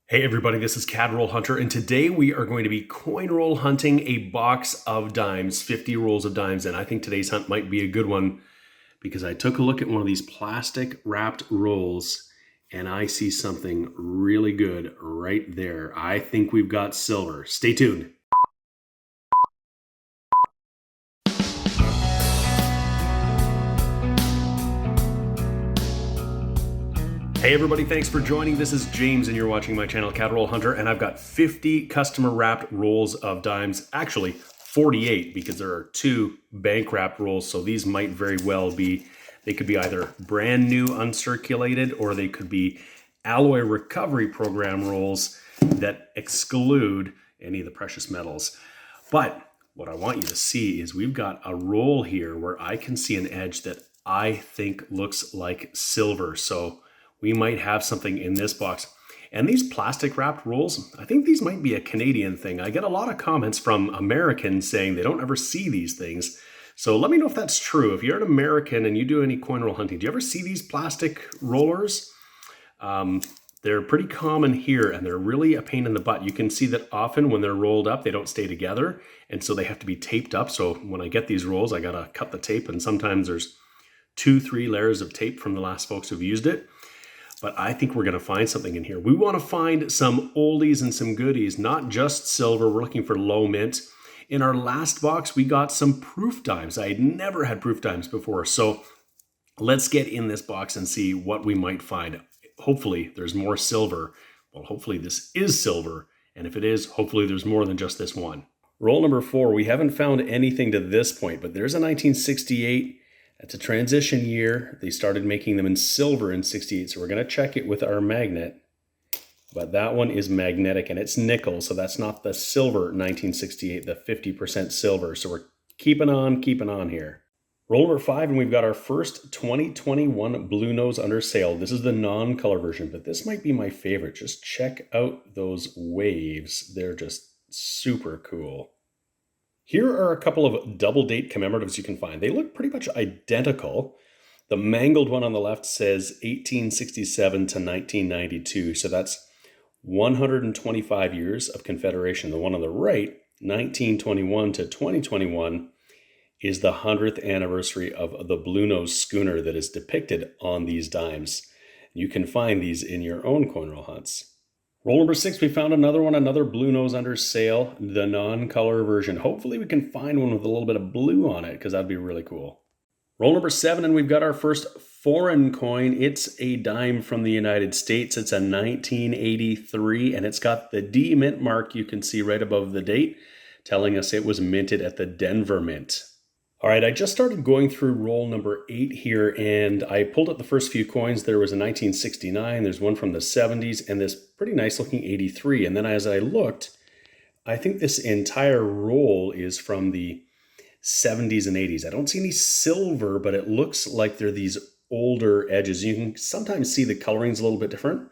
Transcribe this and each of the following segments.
Hey everybody, this is Roll Hunter, and today we are going to be coin roll hunting a box of dimes, 50 rolls of dimes, and I think today's hunt might be a good one because I took a look at one of these plastic wrapped rolls and I see something really good right there. I think we've got silver. Stay tuned. Hey everybody, thanks for joining. This is James and you're watching my channel Roll Hunter, and I've got 50 customer wrapped rolls of dimes, actually 48 because there are 2 bank wrapped rolls, so these might very well be, they could be either brand new uncirculated or they could be alloy recovery program rolls that exclude any of the precious metals. But what I want you to see is we've got a roll here where I can see an edge that I think looks like silver. So we might have something in this box. And these plastic wrapped rolls, I think these might be a Canadian thing. I get a lot of comments from Americans saying they don't ever see these things. So let me know if that's true. If you're an American and you do any coin roll hunting, do you ever see these plastic rollers? They're pretty common here and they're really a pain in the butt. You can see that often when they're rolled up, they don't stay together. And so they have to be taped up. So when I get these rolls, I gotta cut the tape, and sometimes there's 2-3 layers of tape from the last folks who've used it. But I think we're gonna find something in here. We wanna find some oldies and some goodies, not just silver. We're looking for low mint. In our last box, we got some proof dimes. I had never had proof dimes before. So let's get in this box and see what we might find. Hopefully there's more silver. Well, hopefully this is silver. And if it is, hopefully there's more than just this one. Roll number 4, we haven't found anything to this point, but there's a 1968. That's a transition year. They started making them in silver in 68. So we're gonna check it with our magnet. But that one is magnetic and it's nickel. So that's not the silver 1968, the 50% silver. So we're keeping on here. Roll number 5, and we've got our first 2021 Blue Nose under sale. This is the non-color version, but this might be my favorite. Just check out those waves. They're just super cool. Here are a couple of double date commemoratives you can find. They look pretty much identical. The mangled one on the left says 1867 to 1992. So that's 125 years of Confederation. The one on the right, 1921 to 2021, is the 100th anniversary of the Blue Nose schooner that is depicted on these dimes. You can find these in your own coin roll hunts. Roll number 6, we found another one, another Blue Nose under sale, the non-color version. Hopefully we can find one with a little bit of blue on it, because that'd be really cool. Roll number 7, and we've got our first foreign coin. It's a dime from the United States. It's a 1983, and it's got the D mint mark you can see right above the date, telling us it was minted at the Denver Mint. All right, I just started going through roll number 8 here, and I pulled up the first few coins. There was a 1969, there's one from the 70s, and this pretty nice looking 83. And then as I looked, I think this entire roll is from the 70s and 80s. I don't see any silver, but it looks like they're these older edges. You can sometimes see the coloring's a little bit different.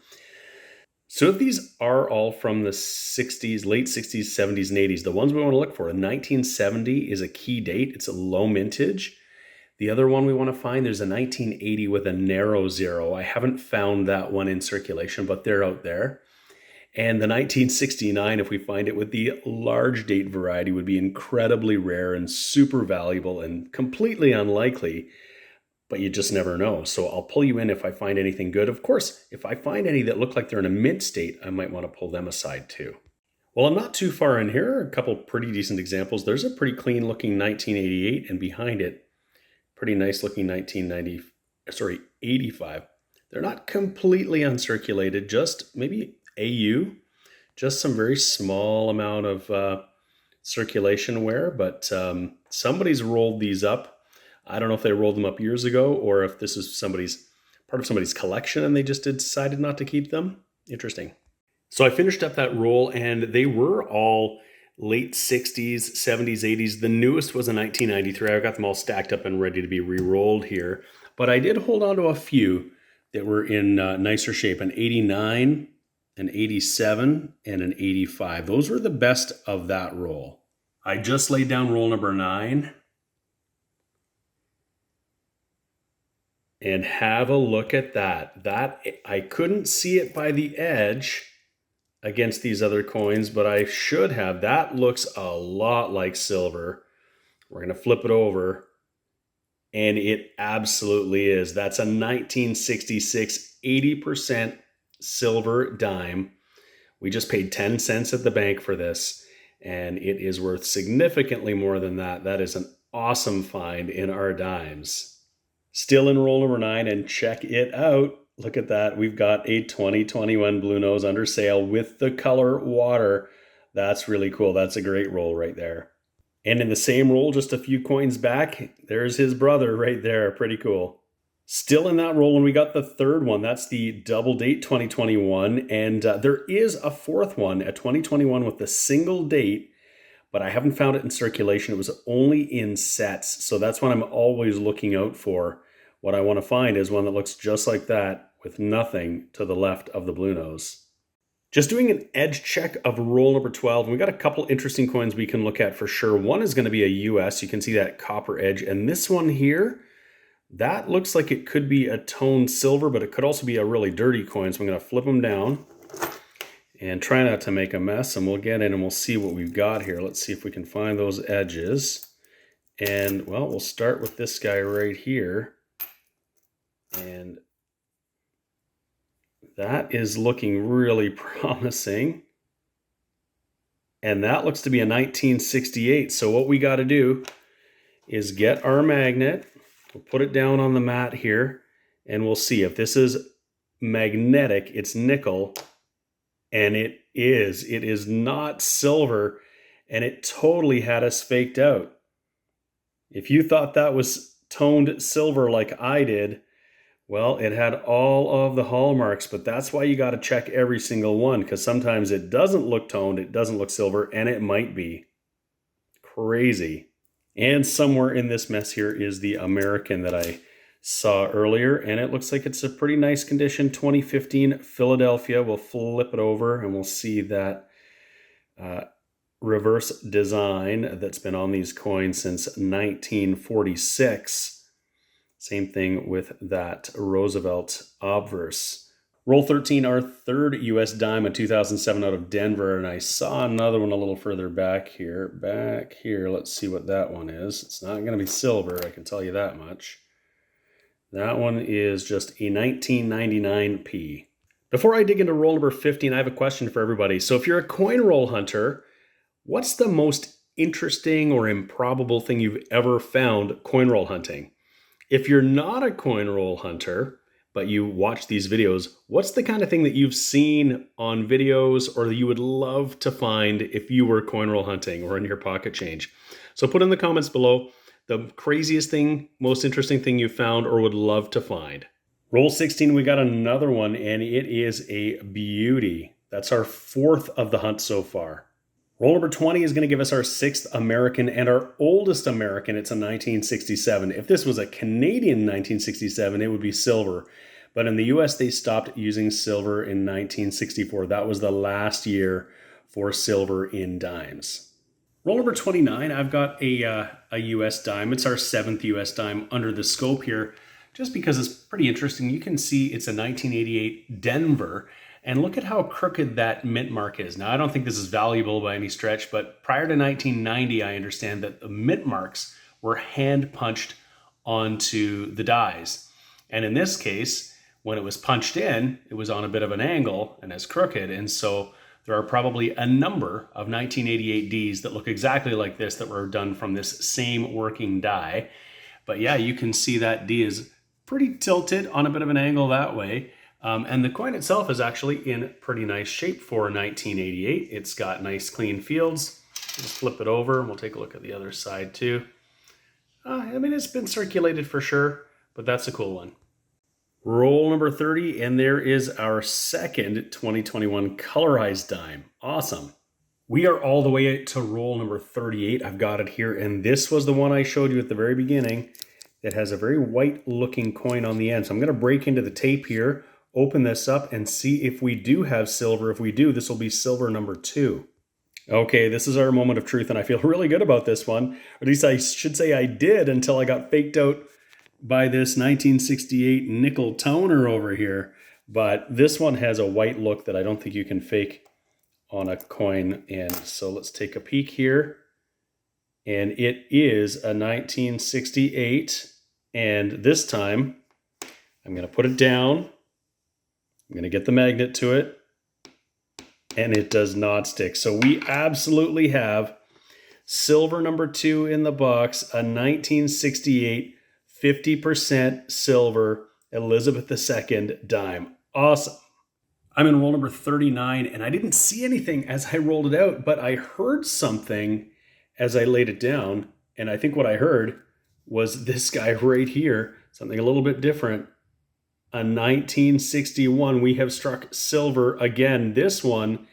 So if these are all from the 60s, late 60s, 70s, and 80s, the ones we want to look for, 1970 is a key date. It's a low mintage. The other one we want to find, there's a 1980 with a narrow 0. I haven't found that one in circulation, but they're out there. And the 1969, if we find it with the large date variety, would be incredibly rare and super valuable and completely unlikely. But you just never know. So I'll pull you in if I find anything good. Of course, if I find any that look like they're in a mint state, I might want to pull them aside too. Well, I'm not too far in here. A couple pretty decent examples. There's a pretty clean looking 1988, and behind it, pretty nice looking 85. They're not completely uncirculated, just maybe AU, just some very small amount of circulation wear, but somebody's rolled these up. I don't know if they rolled them up years ago or if this is part of somebody's collection and they just decided not to keep them. Interesting. So I finished up that roll and they were all late 60s, 70s, 80s. The newest was a 1993. I got them all stacked up and ready to be re-rolled here. But I did hold on to a few that were in nicer shape, an 89, an 87, and an 85. Those were the best of that roll. I just laid down roll number 9. And have a look at that. That I couldn't see it by the edge, against these other coins, but I should have. That looks a lot like silver. We're going to flip it over, and it absolutely is. That's a 1966 80% silver dime. We just paid 10 cents at the bank for this, and it is worth significantly more than that. That is an awesome find in our dimes. Still in roll number 9, and check it out. Look at that. We've got a 2021 Blue Nose under sale with the color water. That's really cool. That's a great roll right there. And in the same roll, just a few coins back, there's his brother right there. Pretty cool. Still in that roll, and we got the third one. That's the double date 2021. And there is a fourth one, a 2021 with the single date, but I haven't found it in circulation. It was only in sets. So that's what I'm always looking out for. What I want to find is one that looks just like that with nothing to the left of the Blue Nose. Just doing an edge check of roll number 12. And we got a couple interesting coins we can look at for sure. One is going to be a US. You can see that copper edge. And this one here, that looks like it could be a toned silver, but it could also be a really dirty coin. So I'm going to flip them down and try not to make a mess. And we'll get in and we'll see what we've got here. Let's see if we can find those edges. And well, we'll start with this guy right here. And that is looking really promising. And that looks to be a 1968. So what we got to do is get our magnet. We'll put it down on the mat here, and we'll see if this is magnetic. It's nickel, and it is. It is not silver, and it totally had us faked out. If you thought that was toned silver like I did, well, it had all of the hallmarks, but that's why you got to check every single one, because sometimes it doesn't look toned, it doesn't look silver, and it might be. Crazy. And somewhere in this mess here is the American that I saw earlier, and it looks like it's a pretty nice condition, 2015 Philadelphia. We'll flip it over, and we'll see that reverse design that's been on these coins since 1946. Same thing with that Roosevelt obverse. Roll 13, our third US dime, a 2007 out of Denver. And I saw another one a little further back here. Back here, let's see what that one is. It's not going to be silver, I can tell you that much. That one is just a 1999p. Before I dig into roll number 15, I have a question for everybody. So if you're a coin roll hunter, what's the most interesting or improbable thing you've ever found coin roll hunting? If you're not a coin roll hunter, but you watch these videos, what's the kind of thing that you've seen on videos or that you would love to find if you were coin roll hunting or in your pocket change? So put in the comments below the craziest thing, most interesting thing you found or would love to find. Roll 16, we got another one, and it is a beauty. That's our fourth of the hunt so far. Roll number 20 is going to give us our sixth American and our oldest American. It's a 1967. If this was a Canadian 1967, it would be silver. But in the US, they stopped using silver in 1964. That was the last year for silver in dimes. Roll number 29, I've got a US dime. It's our seventh US dime under the scope here, just because it's pretty interesting. You can see it's a 1988 Denver. And look at how crooked that mint mark is. Now, I don't think this is valuable by any stretch, but prior to 1990, I understand that the mint marks were hand punched onto the dies. And in this case, when it was punched in, it was on a bit of an angle and as crooked. And so there are probably a number of 1988 Ds that look exactly like this that were done from this same working die. But yeah, you can see that D is pretty tilted on a bit of an angle that way. And the coin itself is actually in pretty nice shape for 1988. It's got nice clean fields. Just flip it over and we'll take a look at the other side too. I mean, it's been circulated for sure, but that's a cool one. Roll number 30, and there is our second 2021 colorized dime. Awesome. We are all the way to roll number 38. I've got it here, and this was the one I showed you at the very beginning. It has a very white looking coin on the end. So I'm going to break into the tape here, open this up, and see if we do have silver. If we do, this will be silver number 2. Okay, this is our moment of truth, and I feel really good about this one. Or at least I should say I did until I got faked out by this 1968 nickel toner over here. But this one has a white look that I don't think you can fake on a coin end. So let's take a peek here. And it is a 1968. And this time, I'm going to put it down. I'm going to get the magnet to it. And it does not stick. So we absolutely have silver number 2 in the box, a 1968 50% silver Elizabeth II dime. Awesome. I'm in roll number 39, and I didn't see anything as I rolled it out, but I heard something as I laid it down, and I think what I heard was this guy right here, something a little bit different. A 1961, we have struck silver again. This one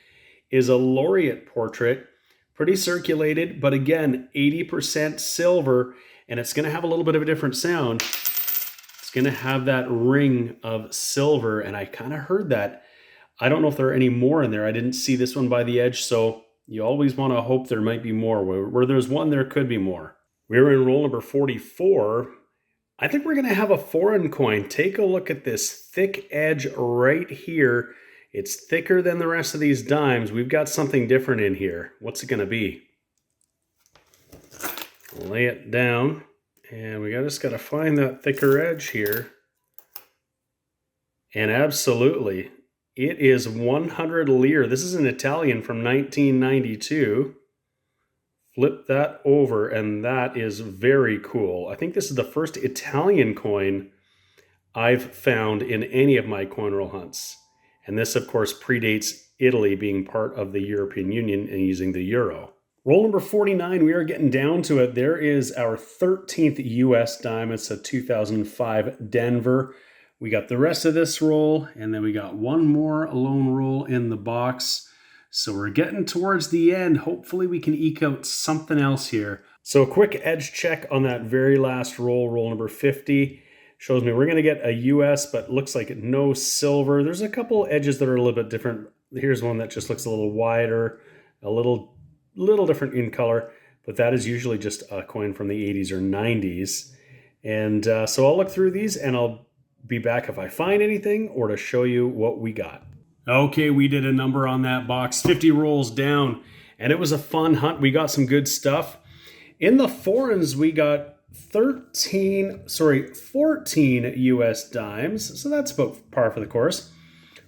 is a laureate portrait, pretty circulated, but again, 80% silver, and it's going to have a little bit of a different sound. It's going to have that ring of silver, and I kind of heard that. I don't know if there are any more in there. I didn't see this one by the edge, so you always want to hope there might be more. Where there's one, there could be more. We're in roll number 44. I think we're going to have a foreign coin. Take a look at this thick edge right here. It's thicker than the rest of these dimes. We've got something different in here. What's it going to be? Lay it down, and we just got to find that thicker edge here. And absolutely, it is 100 lire. This is an Italian from 1992. Flip that over, and that is very cool. I think this is the first Italian coin I've found in any of my coin roll hunts. And this, of course, predates Italy being part of the European Union and using the euro. Roll number 49, we are getting down to it. There is our 13th US dime. It's a 2005 Denver. We got the rest of this roll, and then we got one more lone roll in the box. So we're getting towards the end. Hopefully we can eke out something else here. So a quick edge check on that very last roll, roll number 50. Shows me we're going to get a US, but looks like no silver. There's a couple edges that are a little bit different. Here's one that just looks a little wider, a little different in color, but that is usually just a coin from the 80s or 90s. And so I'll look through these, and I'll be back if I find anything or to show you what we got. Okay, we did a number on that box, 50 rolls down, and it was a fun hunt. We got some good stuff. In the foreigns, we got 14 US dimes, so that's about par for the course.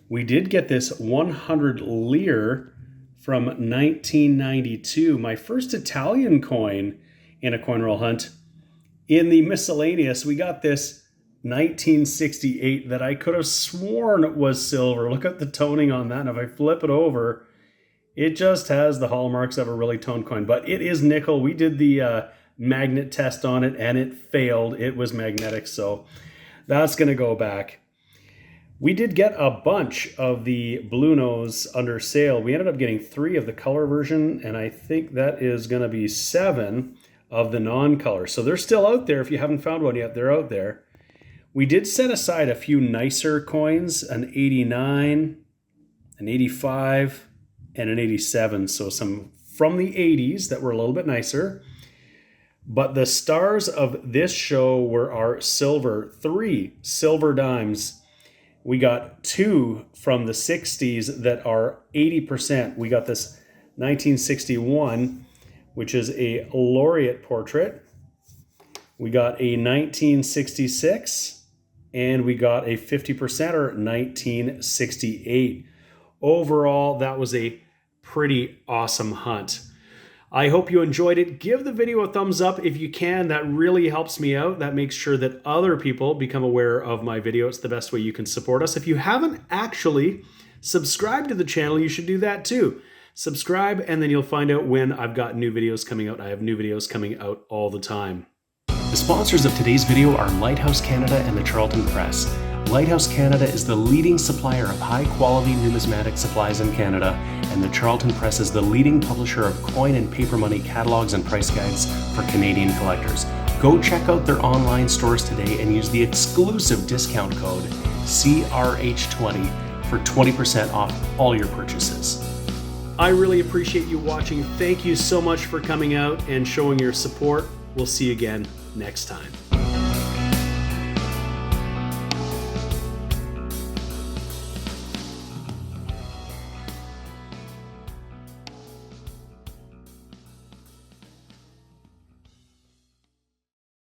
We did get this 100 lire from 1992, my first Italian coin in a coin roll hunt. In the miscellaneous, we got this 1968 that I could have sworn was silver. Look at the toning on that. And if I flip it over, it just has the hallmarks of a really toned coin, but it is nickel. We did the magnet test on it, and it failed. It was magnetic, so that's going to go back. We did get a bunch of the Blue Nose under sale. We ended up getting 3 of the color version, and I think that is going to be 7 of the non-color. So they're still out there. If you haven't found one yet, they're out there. We did set aside a few nicer coins, an 89, an 85, and an 87. So some from the 80s that were a little bit nicer. But the stars of this show were our silver, 3 silver dimes. We got 2 from the 60s that are 80%. We got this 1961, which is a laureate portrait. We got a 1966, and we got a 50%er 1968. Overall, that was a pretty awesome hunt. I hope you enjoyed it. Give the video a thumbs up if you can. That really helps me out. That makes sure that other people become aware of my video. It's the best way you can support us. If you haven't actually subscribed to the channel, you should do that too. Subscribe, and then you'll find out when I've got new videos coming out. I have new videos coming out all the time. The sponsors of today's video are Lighthouse Canada and the Charlton Press. Lighthouse Canada is the leading supplier of high-quality numismatic supplies in Canada, and the Charlton Press is the leading publisher of coin and paper money catalogs and price guides for Canadian collectors. Go check out their online stores today and use the exclusive discount code CRH20 for 20% off all your purchases. I really appreciate you watching. Thank you so much for coming out and showing your support. We'll see you again next time.